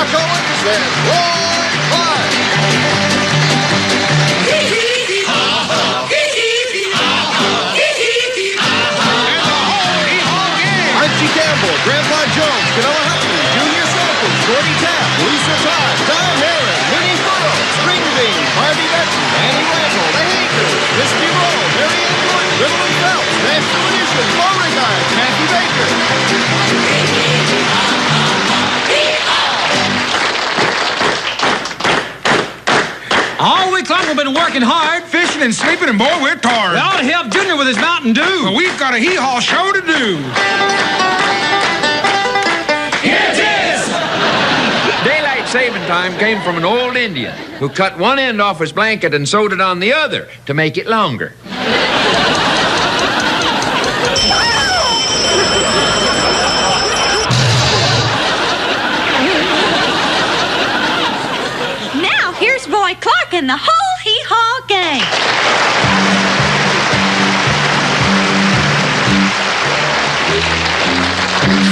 Buck Owens and Roy Clark. Hee hee haw, hee hee haw, hee hee haw. And the whole Hee Haw gang. Archie Campbell, Grandpa Jones, Canella Huntley, Junior Samples, Shorty Tapp, Lisa Todd, Don Heron, Minnie Burrow, Springbean, Harvey Benton, Annie Randall, The Hakers, Misty Roll, Mary Ann Gordon, Riddle and Phelps, National Edition, Beauregard, Kathy Baker. All week long we've been working hard, fishing and sleeping, and boy, we're tired. We ought to help Junior with his Mountain Dew. Well, we've got a Hee Haw show to do. Here it is! Daylight saving time came from an old Indian who cut one end off his blanket and sewed it on the other to make it longer. Now, here's Roy Clark and the whole Hee Haw gang.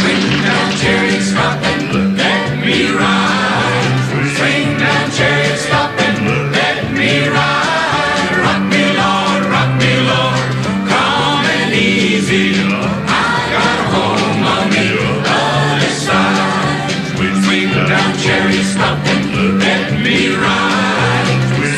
Swing down, chariot, stop and look at me ride. Swing down, chariot, stop and look at me ride. Rock me, Lord, calm and easy, Lord. I got a home on the other side. Swing down, chariot, stop and look at me ride.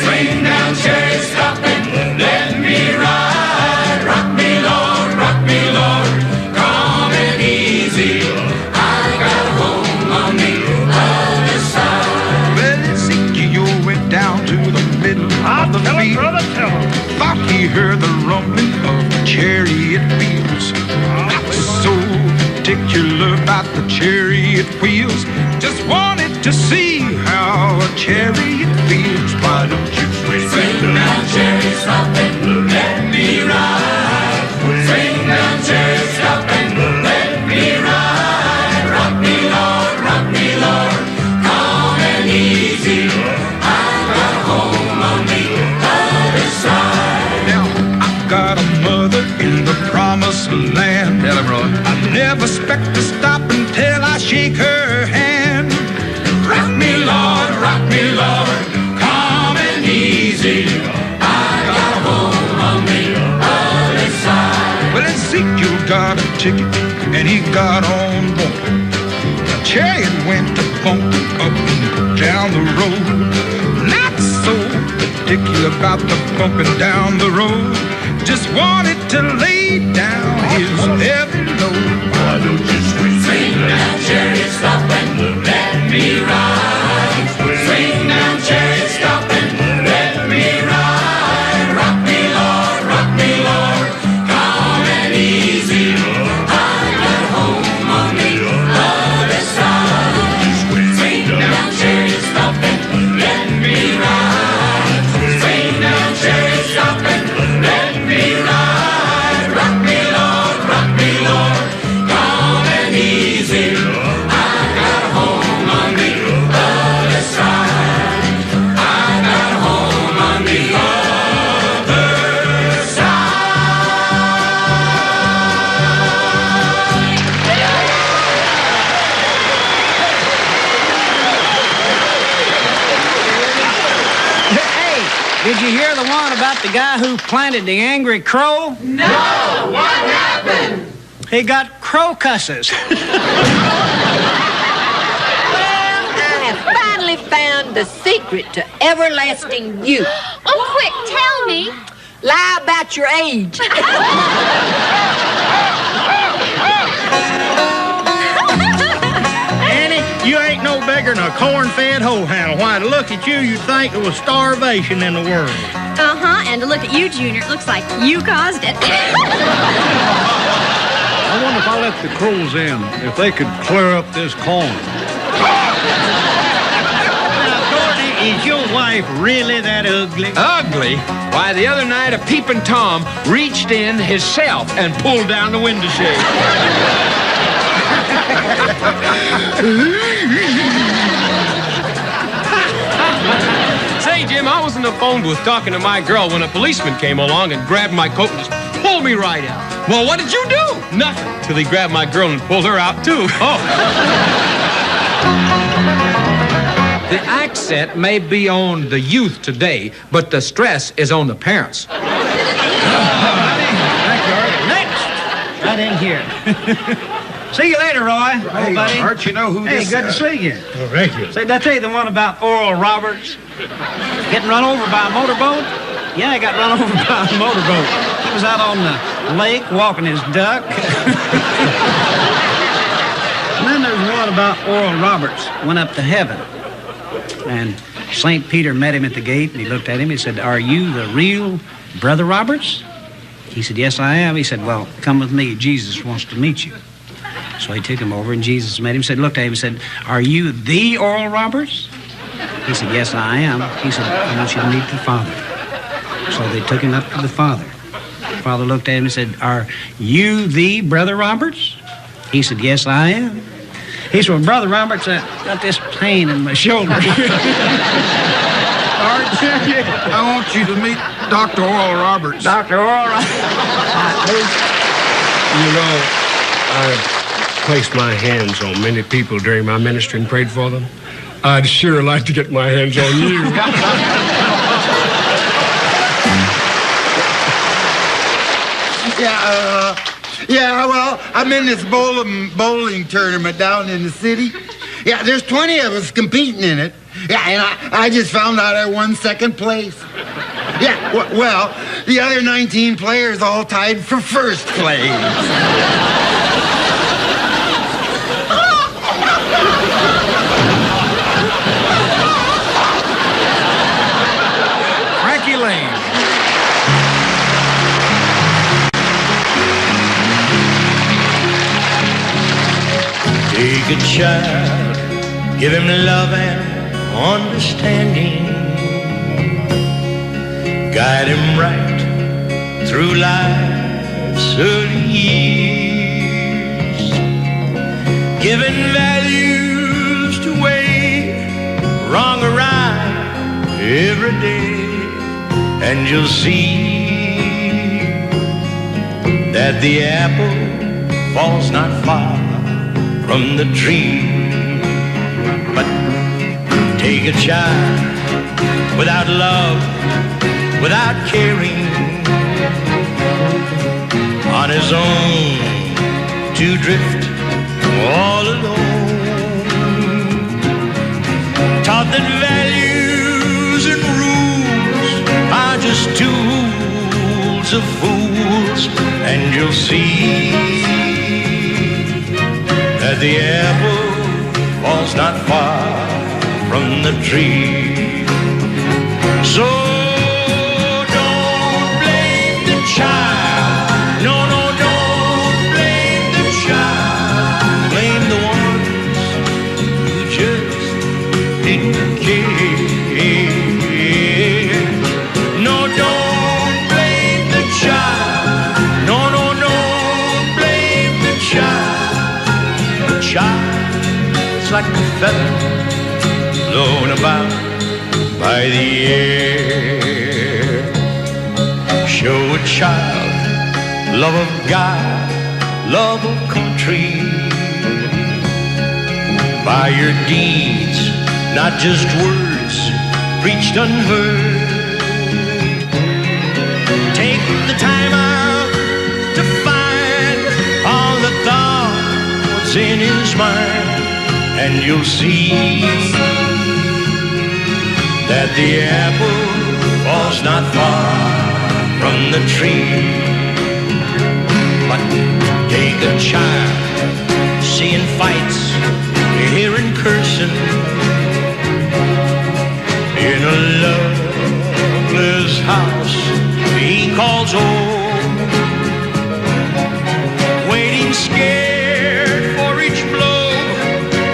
Swing down, chariot, stop and let me ride. Rock me, Lord, calm and easy, Lord. I got a home on the other side. Well, Ezekiel went down to the middle of the field. Thought he heard the rumbling of chariot wheels. I was so particular about the chariot wheels. Just wanted to see how a chariot feels. Why don't you Swing down, chariot, stop and let me ride. Swing down, chariot, stop and let me ride. Rock me, Lord, calm and easy, Lord. I got a home on the other side. Now, I've got a mother in the promised land. Tell him, Roy. I never expect to stop until I shake her hand. Rock me, Lord, calm and easy, Lord. I got a home on the other side. Well, Ezekiel got a ticket and he got on board. The chariot went to bumping up and down the road. Not so particular about the bumping down the road. Just wanted to lay down his heavy load. Why don't you swing down, chariot, stop and let me ride. Swing down, chariot, stop and let me ride. Rock me, Lord, calm and easy, Lord. I got a home on the other side. Swing down, chariot, stop and let me ride. Swing down, chariot, stop and let me ride. Rock me, Lord, calm and easy, Lord. I got a home on the other side. I got a home on the other side. Hey, did you hear the one about the guy who planted the angry crow? No, what happened? He got crow cusses. I have finally found the secret to everlasting youth. Oh, quick, tell me. Lie about your age. Annie, you ain't no bigger than a corn-fed hoe handle. Why, to look at you, you'd think there was starvation in the world. Uh-huh, and to look at you, Junior, it looks like you caused it. I wonder if I let the crows in, if they could clear up this corn. Now, Courtney, is your wife really that ugly? Ugly? Why, the other night a peeping Tom reached in himself and pulled down the window shade. Say, Jim, I was on the phone booth talking to my girl when a policeman came along and grabbed my coat and just pulled me right out. Well, what did you do? Nothing. Till he grabbed my girl and pulled her out, too. Oh. The accent may be on the youth today, but the stress is on the parents. Next, right in here. See you later, Roy. Hey, buddy. Art, you know who Hey, this good to see you. Oh, thank you. Say, did I tell you the one about Oral Roberts? Getting run over by a motorboat? Yeah, he got run over by a motorboat. He was out on the lake walking his duck. And then there's one about Oral Roberts went up to heaven. And St. Peter met him at the gate, and he looked at him. He said, "Are you the real Brother Roberts?" He said, "Yes, I am." He said, "Well, come with me. Jesus wants to meet you." So he took him over, and Jesus met him. Said, looked at him and said, "Are you the Oral Roberts?" He said, "Yes, I am." He said, "I want you to meet the Father." So they took him up to the Father. The Father looked at him and said, "Are you the Brother Roberts?" He said, "Yes, I am." He said, "Well, Brother Roberts, I got this pain in my shoulder." Art, I want you to meet Dr. Oral Roberts. Dr. Oral Roberts. You know, I've placed my hands on many people during my ministry and prayed for them. I'd sure like to get my hands on you. Yeah, well, I'm in this bowling tournament down in the city. Yeah, there's 20 of us competing in it. Yeah, and I just found out I won second place. Yeah, well, the other 19 players all tied for first place. Frankie Lane. Take a child, give him love and understanding. Guide him right through life's early years. Giving values to weigh wrong or right every day. And you'll see that the apple falls not far from the tree. But take a child without love, without caring, on his own to drift all alone. Taught that values and rules are just tools of fools, and you'll see that the apple falls not far from the tree. So don't blame the child. No, no, don't blame the child. Blame the ones who just didn't care. No, don't blame the child. No, no, don't blame the child. The child is like a feather blown about by the air. Show a child love of God, love of country, by your deeds, not just words preached unheard. Take the time out to find all the thoughts in his mind, and you'll see that the apple falls not far from the tree. But take a child seeing fights, hearing cursing in a loveless house he calls home, waiting scared for each blow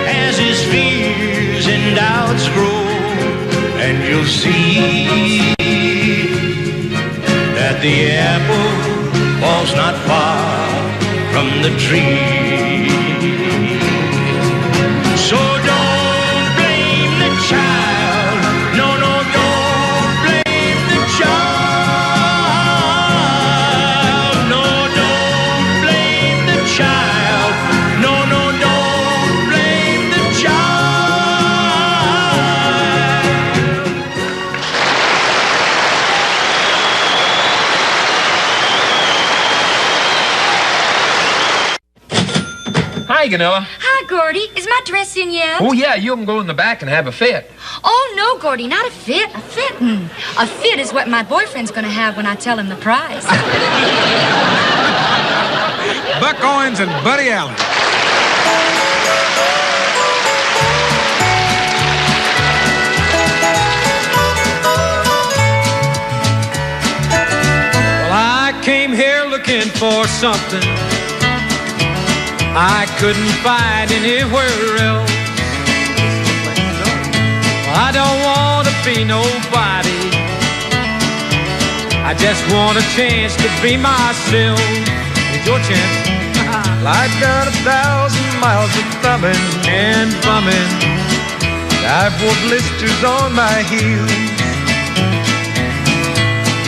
as his fears and doubts grow. And you'll see that the apple falls not far from the tree. So don't blame the child. No, no, don't blame the child. No, don't blame the child. No, no, don't blame the child. Ganilla. Hi, Gordy. Is my dress in yet? Oh, yeah, you can go in the back and have a fit. Oh, no, Gordy, not a fit. A fittin'. A fit is what my boyfriend's going to have when I tell him the price. Buck Owens and Buddy Allen. Well, I came here looking for something I couldn't find anywhere else. I don't want to be nobody. I just want a chance to be myself. It's your chance. I've got 1,000 miles of thumbing and bumming. I've wore blisters on my heels,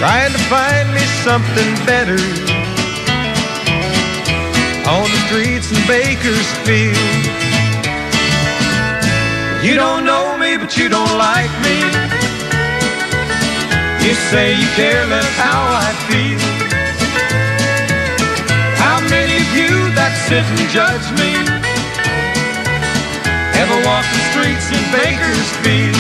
trying to find me something better on the streets in Bakersfield. You don't know me, but you don't like me. You say you care less how I feel. How many of you that sit and judge me ever walk the streets in Bakersfield?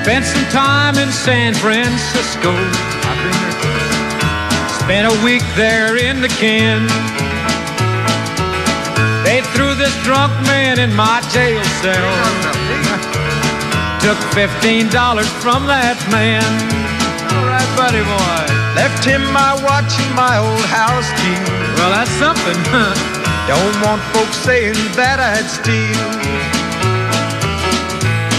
Spent some time in San Francisco. I've been there. Spent a week there in the can. They threw this drunk man in my jail cell. Took $15 from that man. All right, buddy boy. Left him my watch and my old house key. Well, that's something, huh? Don't want folks saying that I'd steal.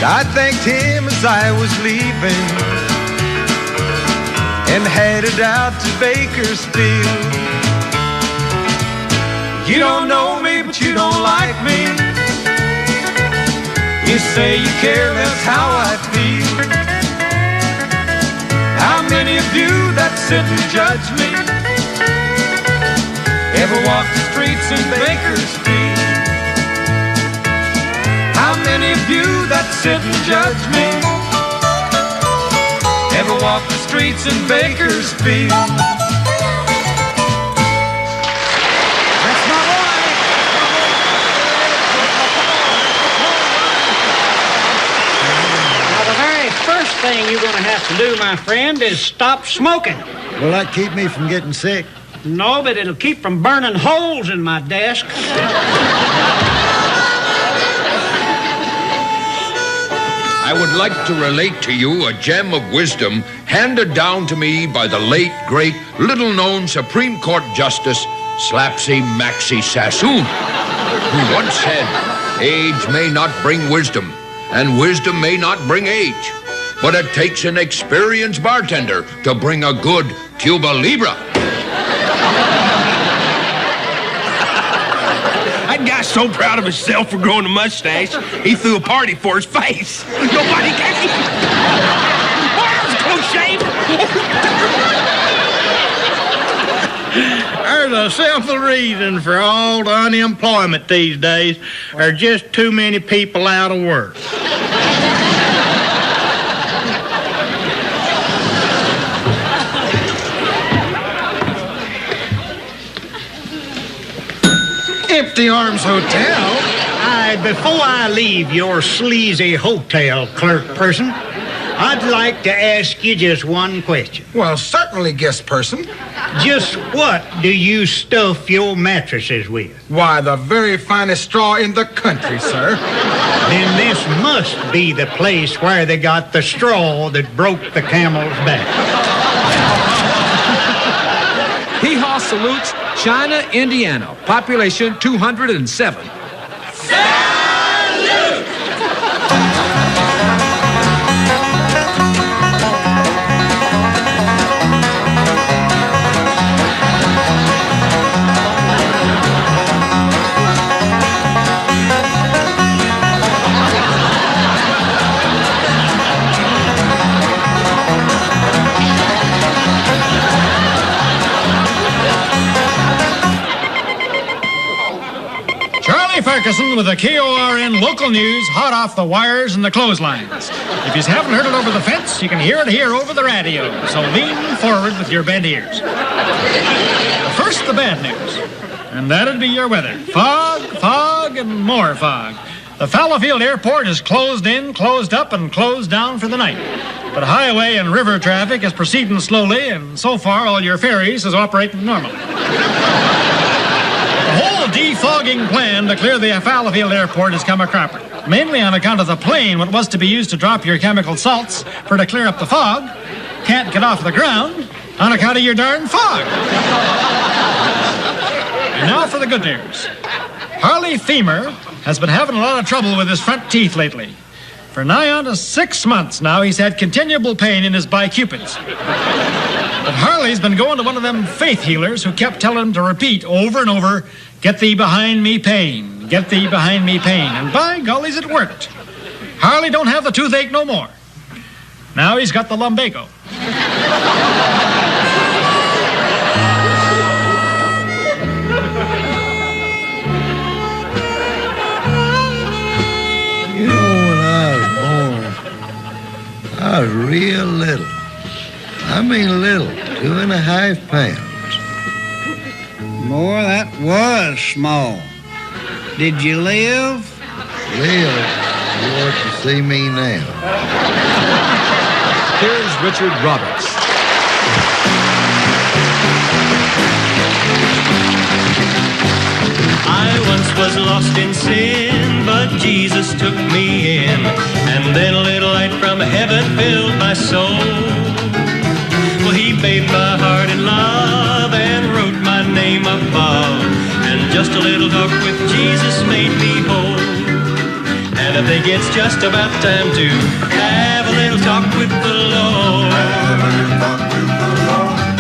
I thanked him as I was leaving and headed out to Bakersfield. You don't know me, but you don't like me. You say you care less how I feel. How many of you that sit and judge me ever walk the streets in Bakersfield? How many of you that sit and judge me ever walk the streets in Bakersfield? That's my boy. Now, the very first thing you're going to have to do, my friend, is stop smoking. Will that keep me from getting sick? No, but it'll keep from burning holes in my desk. I would like to relate to you a gem of wisdom handed down to me by the late, great, little-known Supreme Court Justice Slapsy Maxie Sassoon, who once said, "Age may not bring wisdom, and wisdom may not bring age, but it takes an experienced bartender to bring a good Cuba Libre." That guy's so proud of himself for growing a mustache, he threw a party for his face. Nobody came. Boy, that was close shave. There's a simple reason for all the unemployment these days. There are just too many people out of work. Empty Arms Hotel? Before I leave your sleazy hotel clerk person, I'd like to ask you just one question. Well, certainly, guest person. Just what do you stuff your mattresses with? Why, the very finest straw in the country, sir. Then this must be the place where they got the straw that broke the camel's back. Hee Haw salutes China, Indiana. Population 207. Farquharson with the KORN local news, hot off the wires and the clotheslines. If you haven't heard it over the fence, you can hear it here over the radio. So lean forward with your bent ears. First, the bad news. And that'd be your weather. Fog, fog, and more fog. The Fallowfield Airport is closed in, closed up, and closed down for the night. But highway and river traffic is proceeding slowly, and so far all your ferries is operating normally. The whole defogging plan to clear the Fallowfield Airport has come a cropper, mainly on account of the plane what was to be used to drop your chemical salts for to clear up the fog can't get off the ground on account of your darn fog. And now for the good news. Harley Femur has been having a lot of trouble with his front teeth lately. For nigh on to 6 months now, he's had continual pain in his bicupids. But Harley's been going to one of them faith healers who kept telling him to repeat over and over, "Get thee behind me pain, get thee behind me pain." And by gollies, it worked. Harley don't have the toothache no more. Now he's got the lumbago. You know, when I was born, I was real little. I mean little, 2.5 pounds. Boy, that was small. Did you live? Live? You ought to see me now. Here's Richard Roberts. I once was lost in sin, but Jesus took me in, and then a little light from heaven filled my soul. Well, he bathed my heart in love and wrote my name above, and just a little talk with Jesus made me whole. And I think it's just about time to have a little talk with the Lord.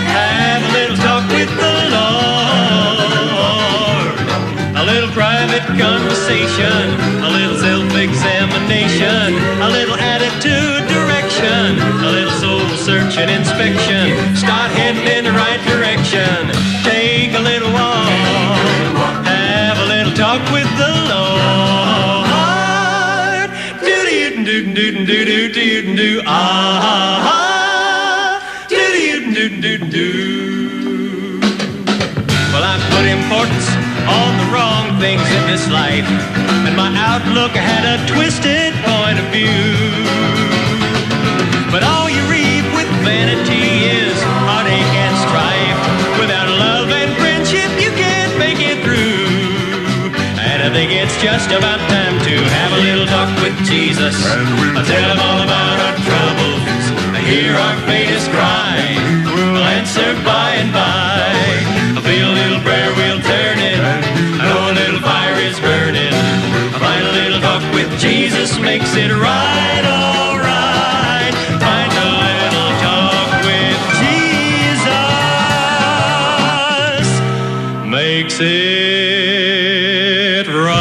Have a little talk with the Lord. A little private conversation, a little self-examination, a little attitude direction, a little soul-searching inspection. Start heading in the right direction. Take a little walk. Have a little talk with the Lord. Do-do-do-do-do-do-do-do. Ah, do-do-do-do-do-do. Well, I put importance on the wrong things in this life, and my outlook had a twisted point of view. But all you reap with vanity is heartache and strife. Without love and friendship, you can't make it through. And I think it's just about time to have a little talk with Jesus. I'll tell him all about our troubles. I hear our faintest cry. We'll answer by and by. I feel a little prayer wheel turning. I know a little fire is burning. I find a little talk with Jesus makes it right, all right. Find a little talk with Jesus makes it right.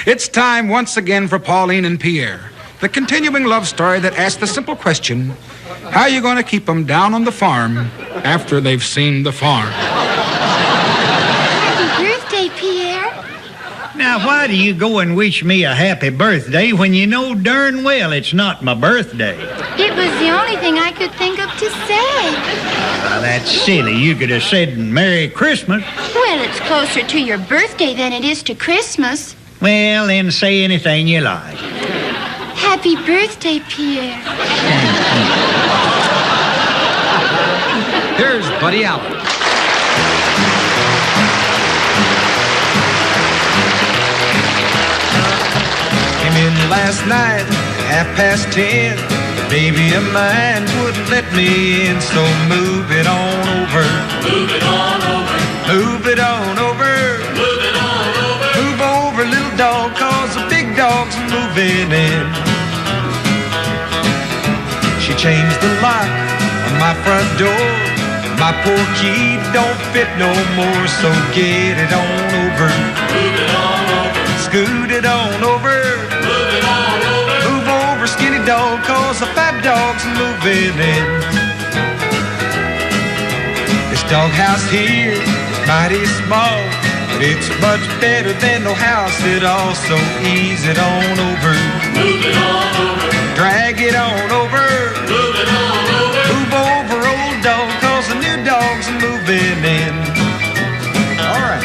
It's time once again for Pauline and Pierre, the continuing love story that asks the simple question, how are you going to keep them down on the farm after they've seen the farm? Happy birthday, Pierre. Now, why do you go and wish me a happy birthday when you know darn well it's not my birthday? It was the only thing I could think of to say. Now, that's silly. You could have said Merry Christmas. Well, it's closer to your birthday than it is to Christmas. Well, then say anything you like. Happy birthday, Pierre. Here's Buddy Allen. Came in last night at 10:30. The baby of mine wouldn't let me in, so move it on over. Move it on over. Move it on over. Move it on over. Move over, little dog, cause the big dog's moving in. She changed the lock on my front door. My poor key don't fit no more, so get it on over. Move it on over. Scoot it on over. doghouse here, mighty small, but it's much better than no house at all. So ease it on over, Move it on over, drag it on over, move it on over. move over, old dog, 'cause the new dog's moving in. All right.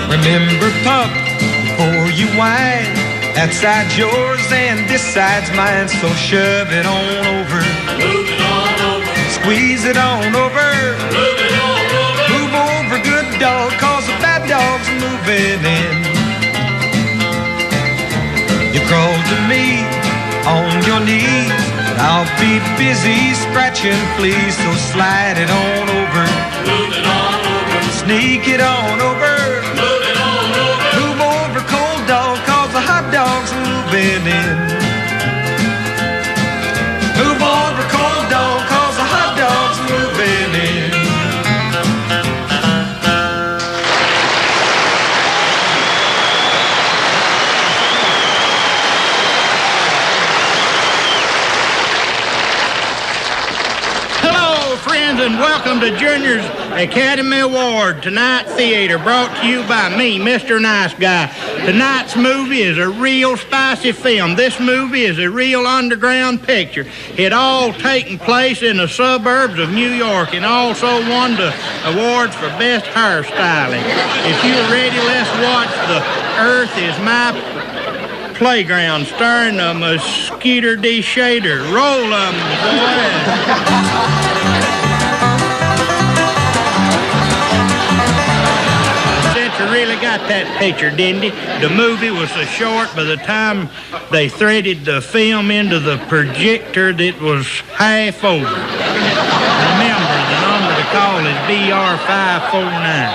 Remember, pup, before you whine, that side's yours and this side's mine. So shove it on over, Move it on over, squeeze it on over, move it on over. move over, good dog, 'cause the bad dog's moving in. You crawl to me on your knees, but I'll be busy scratching fleas. So slide it on over, Move it on over, sneak it on over, move it on over. move over, cold dog, 'cause the hot dog's moving in. Move over, cold dog, 'cause the hot dog's moving in. Hello, friends, and welcome to Junior's Academy Award Tonight Theater, brought to you by me, Mr. Nice Guy. Tonight's movie is a real spicy film. This movie is a real underground picture. It all taking place in the suburbs of New York and also won the awards for best hairstyling. If you're ready, let's watch The Earth Is My Playground, starring the Mosquito D. Shader. Roll 'em, boys. You really got that picture, didn't you? The movie was so short, by the time they threaded the film into the projector, that was half over. Remember, the number to call is BR549.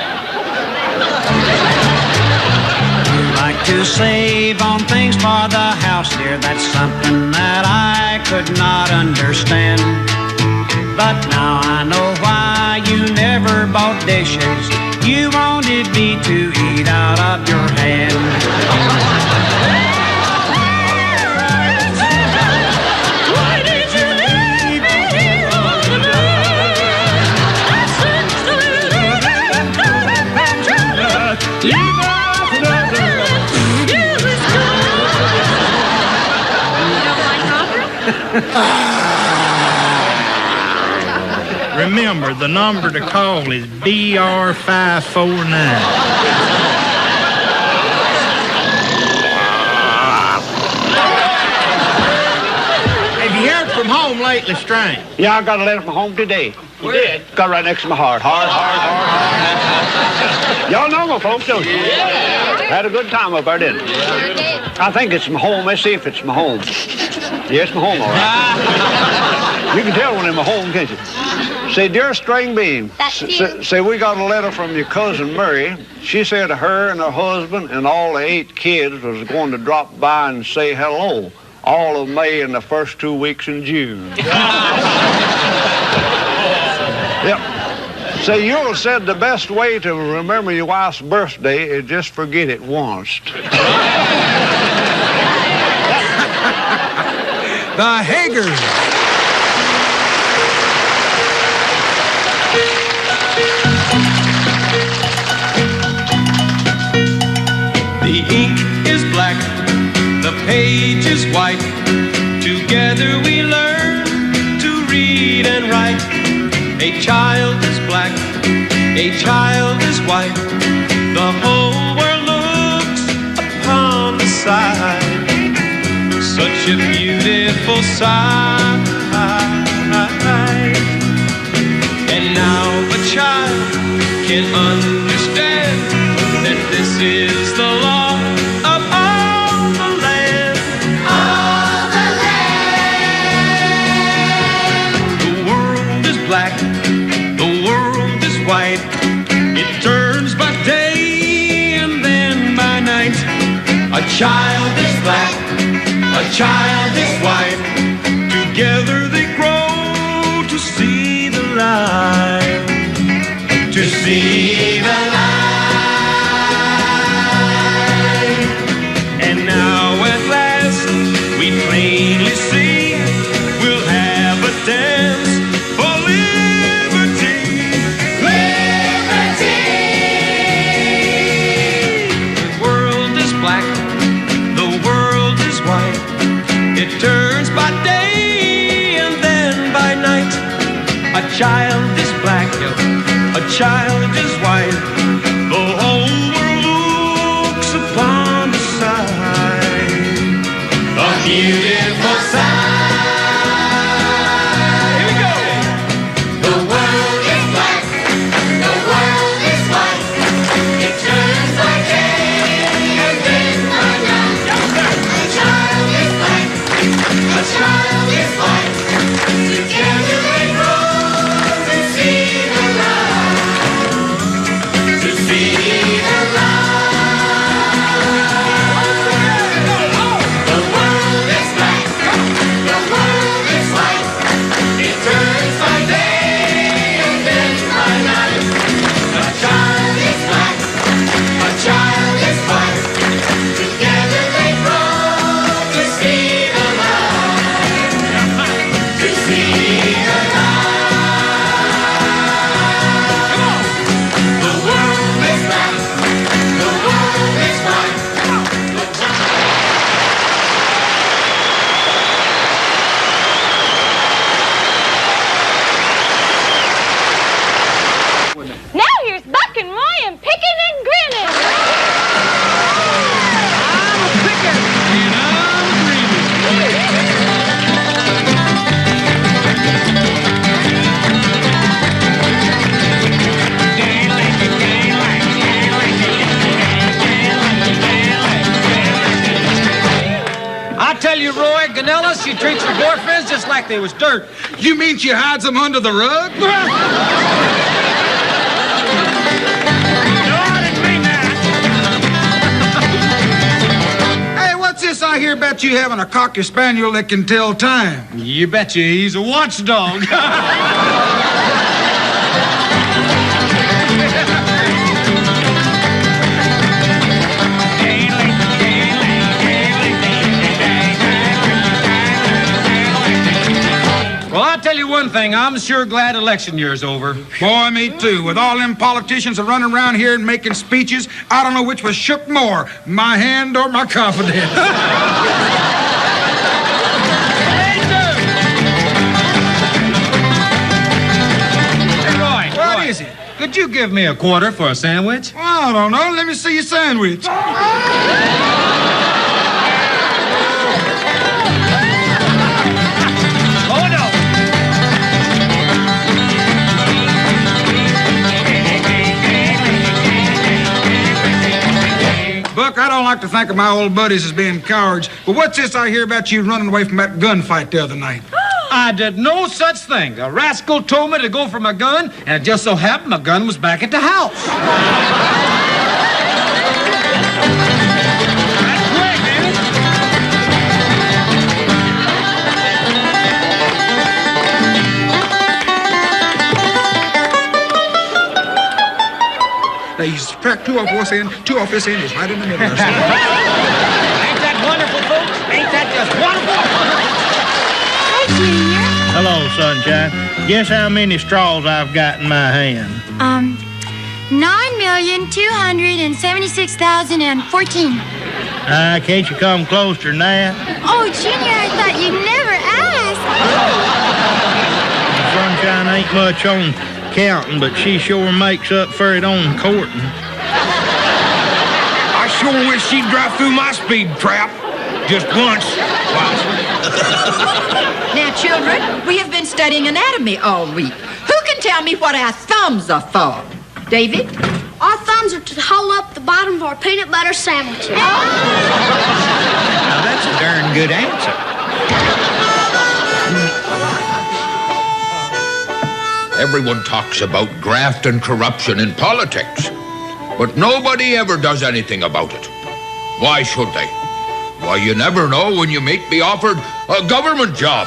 Like to save on things for the house, dear. That's something that I could not understand. But now I know why you never bought dishes. You wanted me to eat out of your hand. Why did you leave me here all alone? I searched the little you was gone. Remember, the number to call is BR549. Have you heard from home lately, Strange? Yeah, I got a letter from home today. You did? Got right next to my heart. Heart. Y'all know my folks, don't you? Yeah. Had a good time up there, didn't you? Sure did. I think it's from home. Let's see if it's from home. Yeah, it's from home, all right. You can tell when it's my home, can't you? Say, dear String Bean, say we got a letter from your cousin Mary. She said her and her husband and all the 8 kids was going to drop by and say hello all of May and the first 2 weeks in June. Yep. Say, Eula said the best way to remember your wife's birthday is just forget it once. The Hagers. The ink is black, the page is white. Together we learn to read and write. A child is black, a child is white. The whole world looks upon the side. Such a beautiful sight. And now a child can understand that this is the law of all the land. All the land. The world is black, the world is white. It turns by day and then by night. A child is black, a child is white. Together they grow to see the light, to see the light. And now at last we plainly see we'll have a dance for liberty. Liberty! The world is black, the world is white. It turns by day and then by night. A child is black, a child is white. The whole world looks upon the sight. A beautiful sight. Here we go. The world is black, the world is white. It turns by day and then by night. A child is black, a child is white. Together they grow to see the light, to see the light. The world is black, the world is white. It turns by day and then by night. A child is black, a child is white. Together they grow to see the light, to see the light. The world is black, the world is white. Now here's Buck and Roy and picking and grinning. I tell you, Roy, Ganella, she treats her boyfriends just like they was dirt. You mean she hides them under the rug? Hey, what's this I hear about you having a cocker spaniel that can tell time? You betcha, he's a watchdog. Well, I'll tell you one thing. I'm sure glad election year's over. Boy, me too. With all them politicians a running around here and making speeches, I don't know which was shook more, my hand or my confidence. Hey, Roy, what is it? Could you give me a quarter for a sandwich? I don't know. Let me see your sandwich. Buck, I don't like to think of my old buddies as being cowards, but what's this I hear about you running away from that gunfight the other night? I did no such thing. A rascal told me to go for my gun, and it just so happened my gun was back at the house. That's quick, ain't it? Now, he's cracked two off this end, is right in the middle. Ain't that wonderful, folks? Ain't that just wonderful? Hey, Junior. Hello, sunshine. Guess how many straws I've got in my hand? 9,276,014. Can't you come closer than that? Oh, Junior, I thought you'd never ask. Sunshine ain't much on counting, but she sure makes up for it on courting. I sure wish she'd drive through my speed trap. Just once. Now, children, we have been studying anatomy all week. Who can tell me what our thumbs are for? David? Our thumbs are to hold up the bottom of our peanut butter sandwich. Now, that's a darn good answer. Everyone talks about graft and corruption in politics, but nobody ever does anything about it. Why should they? Why, you never know when you might be offered a government job.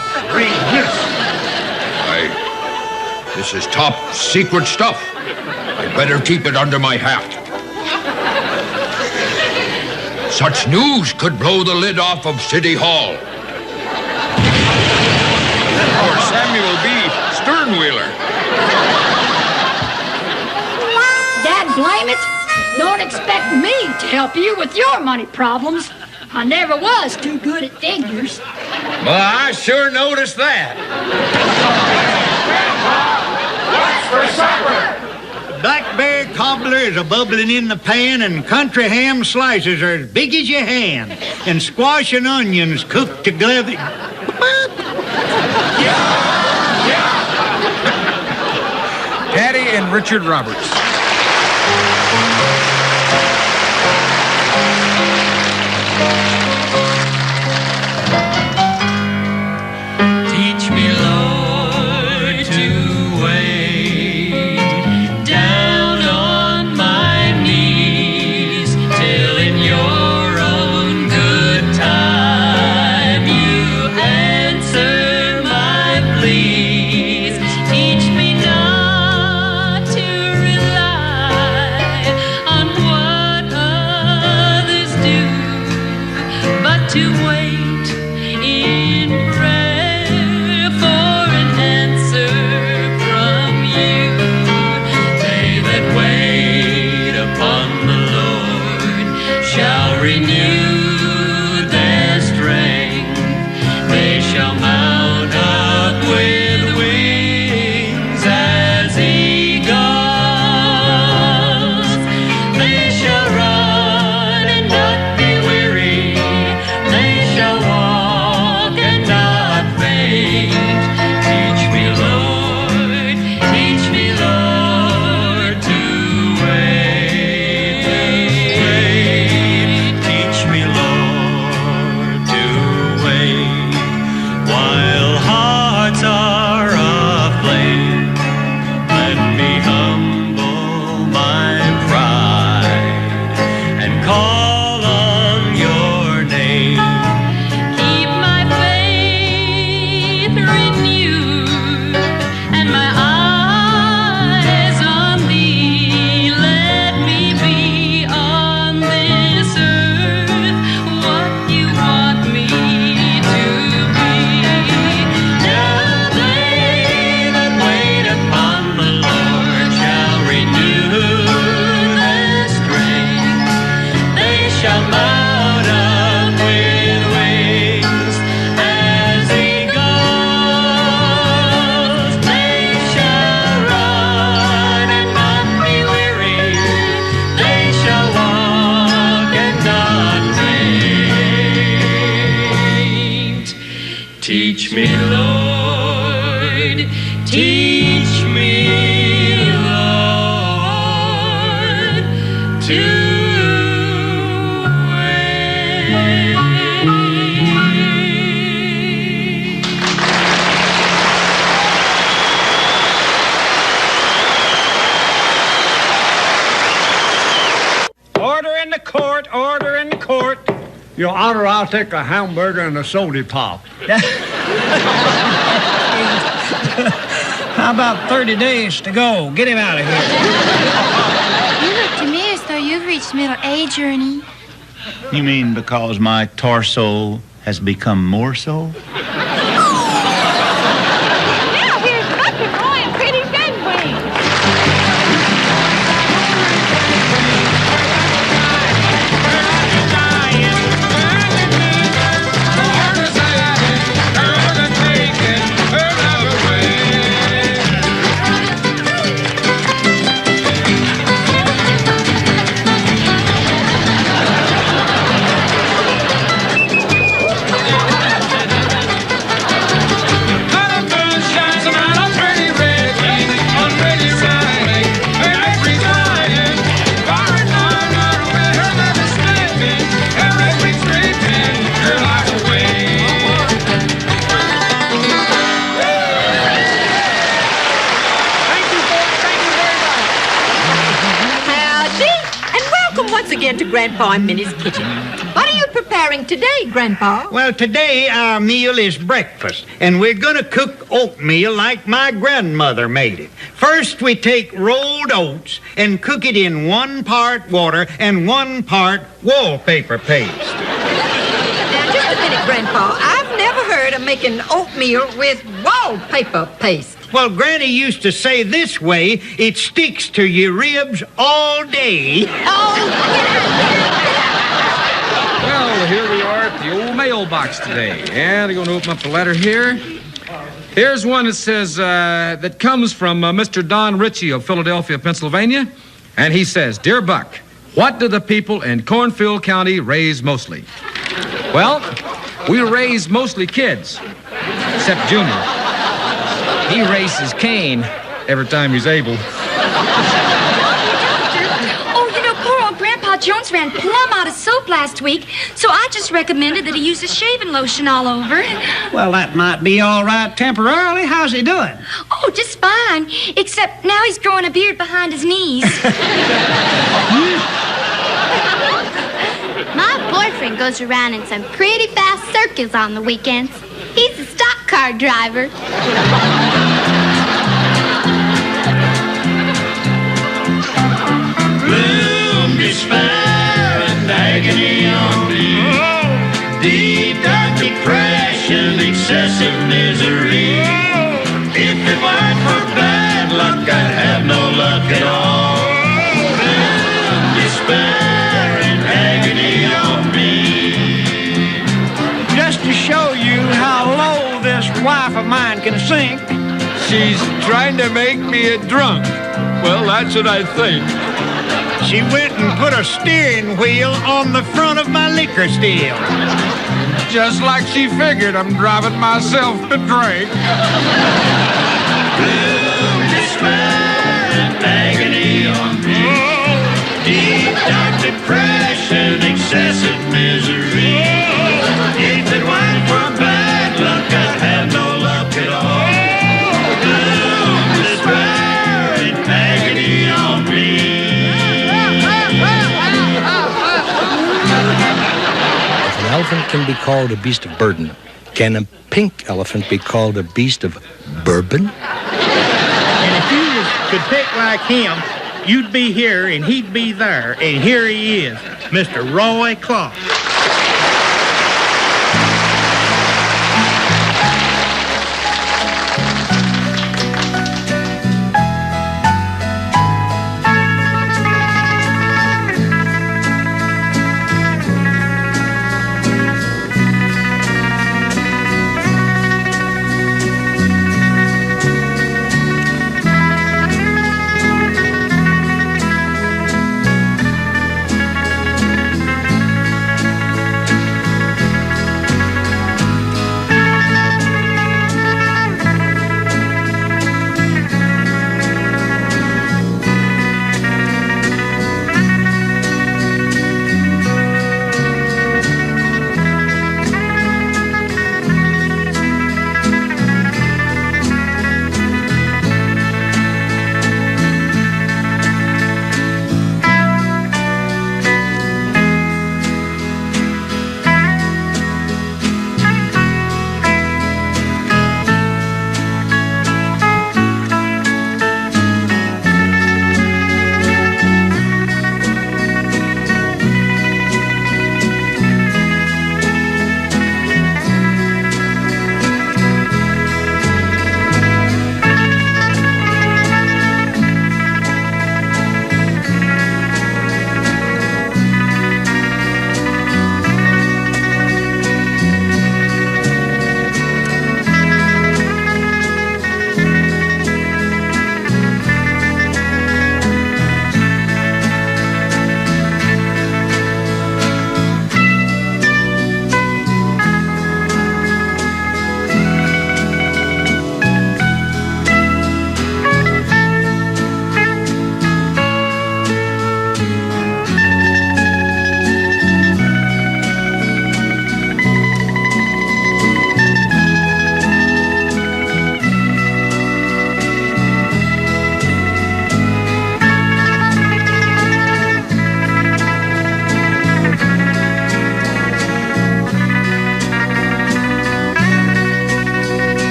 This is top secret stuff. I'd better keep it under my hat. Such news could blow the lid off of City Hall. Or Samuel B. Sternwheeler. Dad, blame it. Don't expect me to help you with your money problems. I never was too good at figures. Well, I sure noticed that. What's for supper? Blackberry cobbler is a-bubbling in the pan, and country ham slices are as big as your hand, and squash and onions cooked together. Patty and Richard Roberts. Teach me, Lord, to wait down on my knees till in your own good time you answer my pleas. Teach me not to rely on what others do, but to wait in prayer for an answer from you. They that wait upon the Lord shall renew their strength. They shall mount up with wings as eagles. They shall run and not be weary. They shall walk and not faint. Teach me, Lord, to wait. Teach me, Lord, to wait. While hearts are aflame, let me humble my pride and call on your name. Keep my faith renewed and my eyes on thee. Let me be on this earth what you want me to be. Now they that wait upon the Lord shall renew their strength. They shall mount up with wings as eagles. They shall run and not be weary. They shall walk and not faint. Teach me, Lord, teach me, Lord, to Order in the court, order in the court. Your Honor, I'll take a hamburger and a soda pop. How about 30 days to go? Get him out of here. You look to me as though you've reached middle age, Ernie. You mean because my torso has become more so? Now here's Bucket Boy and Pretty Redwing. Once again to Grandpa and Minnie's kitchen. What are you preparing? preparing today, Grandpa? Well, today our meal is breakfast, and we're gonna cook oatmeal like my grandmother made it. First, we take rolled oats and cook it in 1 part water and 1 part wallpaper paste. Now, just a minute, Grandpa. I've never heard of making oatmeal with wallpaper paste. Well, Granny used to say this way, it sticks to your ribs all day. Well, here we are at the old mailbox today. And I'm going to open up the letter here. Here's one that says, that comes from Mr. Don Ritchie of Philadelphia, Pennsylvania. And he says, Dear Buck, what do the people in Cornfield County raise mostly? Well, we raise mostly kids, except Junior. He races Cain every time he's able. Oh, you know, poor old Grandpa Jones ran plumb out of soap last week, so I just recommended that he use a shaving lotion all over. Well, that might be all right temporarily. How's he doing? Oh, just fine, except now he's growing a beard behind his knees. My boyfriend goes around in some pretty fast circles on the weekends. He's a stock car driver. Gloom, despair, and agony on me. Deep, dark depression, excessive misery. If it weren't for bad luck, I'd have no luck at all. Gloom, despair, and agony on me. Just to show you how low this wife of mine can sink. She's trying to make me a drunk. Well, that's what I think. She went and put a steering wheel on the front of my liquor still. Just like she figured, I'm driving myself to drink. Gloom, despair, and agony on me. Deep, dark depression, excessive misery. If it weren't for bad luck, I'd have no luck at all. Gloom, despair, and agony on me. If an elephant can be called a beast of burden, can a pink elephant be called a beast of bourbon? And if you could pick like him, you'd be here and he'd be there. And here he is, Mr. Roy Clark.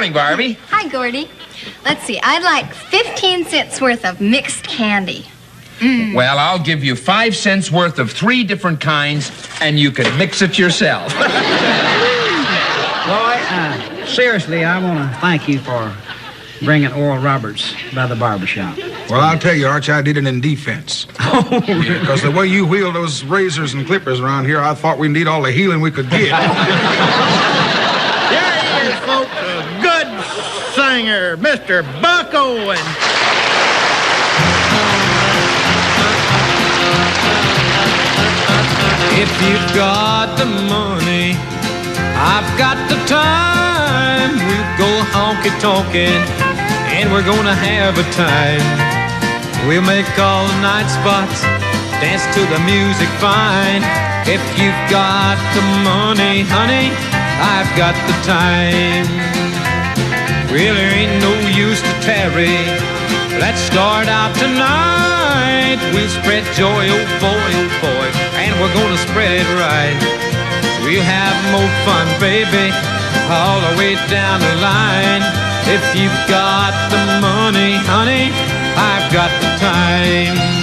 morning, Barbie. Hi, Gordy. Let's see, I'd like 15 cents worth of mixed candy. Well, I'll give you 5 cents worth of 3 different kinds, and you can mix it yourself. Roy, seriously, I want to thank you for bringing Oral Roberts by the barbershop. Well, I'll tell you, Archie, I did it in defense. Because the way you wheel those razors and clippers around here, I thought we'd need all the healing we could get. There he is, folks, a good singer, Mr. Buck Owen. If you've got the money, I've got the time. We'll go honky-tonkin', and we're gonna have a time. We'll make all the night spots, dance to the music fine. If you've got the money, honey, I've got the time. Well, there ain't no use to tarry. Let's start out tonight. We'll spread joy, oh boy, and we're gonna spread it right. We'll have more fun, baby, all the way down the line. If you've got the money, honey, I've got the time.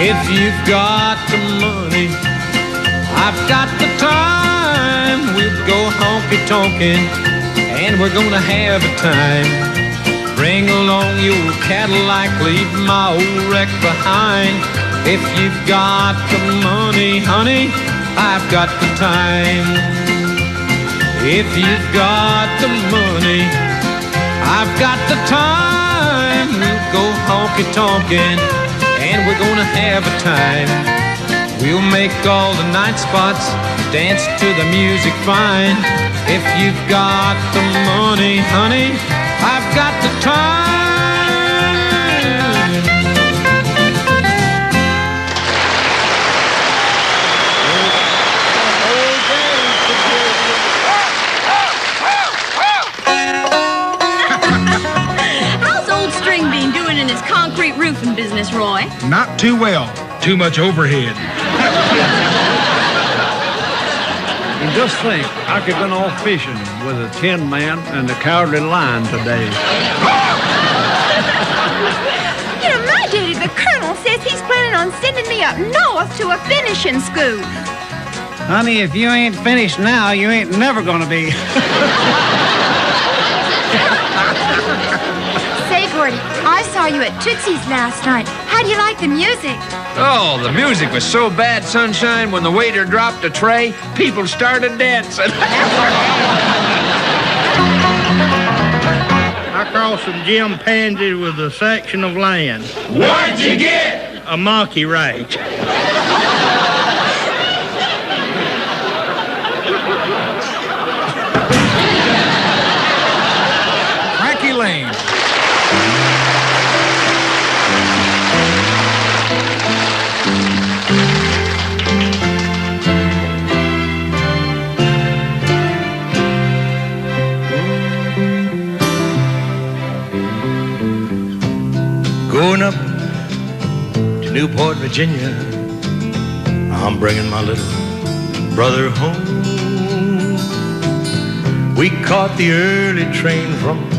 If you've got the money, I've got the time. We'll go honky-tonkin', and we're gonna have a time. Bring along your Cadillac, leave my old wreck behind. If you've got the money, honey, I've got the time. If you've got the money, I've got the time. We'll go honky-tonkin', and we're gonna have a time. We'll make all the night spots, dance to the music fine. If you've got the money, honey, I've got the time. How's old String Bean doing in his concrete roofing business, Roy? Not too well. Too much overhead. And just think, I could have been off fishing with a tin man and the Cowardly Lion today. You know, my daddy, the colonel, says he's planning on sending me up north to a finishing school. Honey, if you ain't finished now, you ain't never gonna be. Say, Gordy, I saw you at Tootsie's last night. How do you like the music? Oh, the music was so bad, Sunshine, when the waiter dropped a tray, people started dancing. I crossed some chimpanzees with a section of land. What'd you get? A monkey wrench. Frankie Lane. Going up to Newport, Virginia, I'm bringing my little brother home. We caught the early train from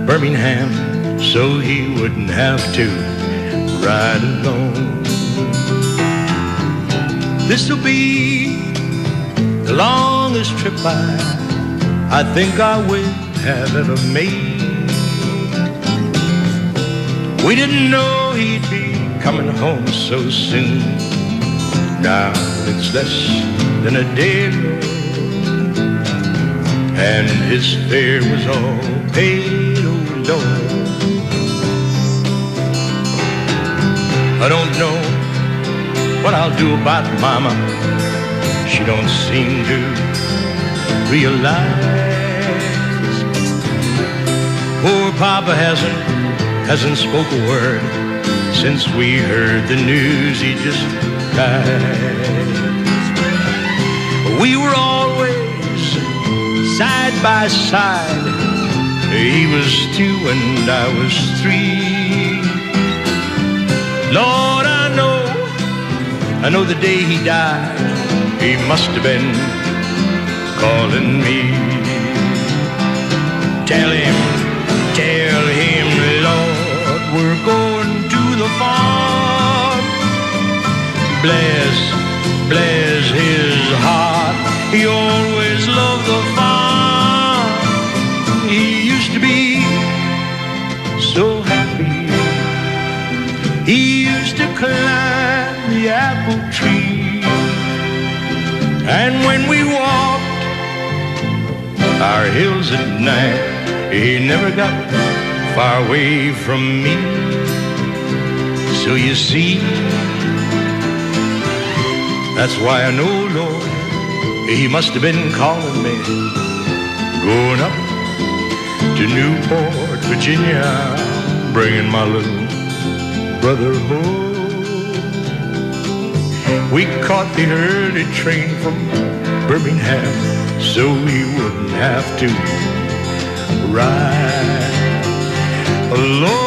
Birmingham so he wouldn't have to ride alone. This'll be the longest trip I think I will have ever made. We didn't know he'd be coming home so soon. Now it's less than a day ago, and his fare was all paid, oh Lord. I don't know what I'll do about Mama. She don't seem to realize. Poor Papa hasn't spoke a word since we heard the news. He just skies. We were always side by side. He was 2 and I was 3. Lord, I know the day he died, he must have been calling me. Tell him, Lord, we're going to the farm. Bless his heart, he always loved the farm. He used to be so happy. He used to climb the apple tree. And when we walked our hills at night, he never got far away from me. So you see, that's why I know, Lord, he must have been calling me. Going up to Newport, Virginia, bringing my little brother home. We caught the early train from Birmingham so he wouldn't have to ride alone.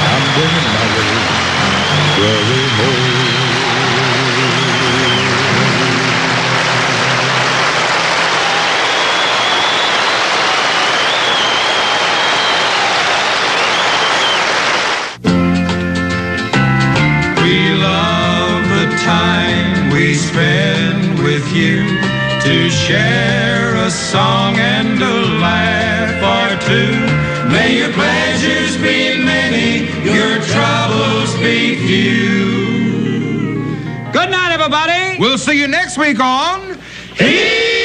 I'm bringing my little brother home. To share a song and a laugh or two. May your pleasures be many, your troubles be few. Good night, everybody. We'll see you next week on Hee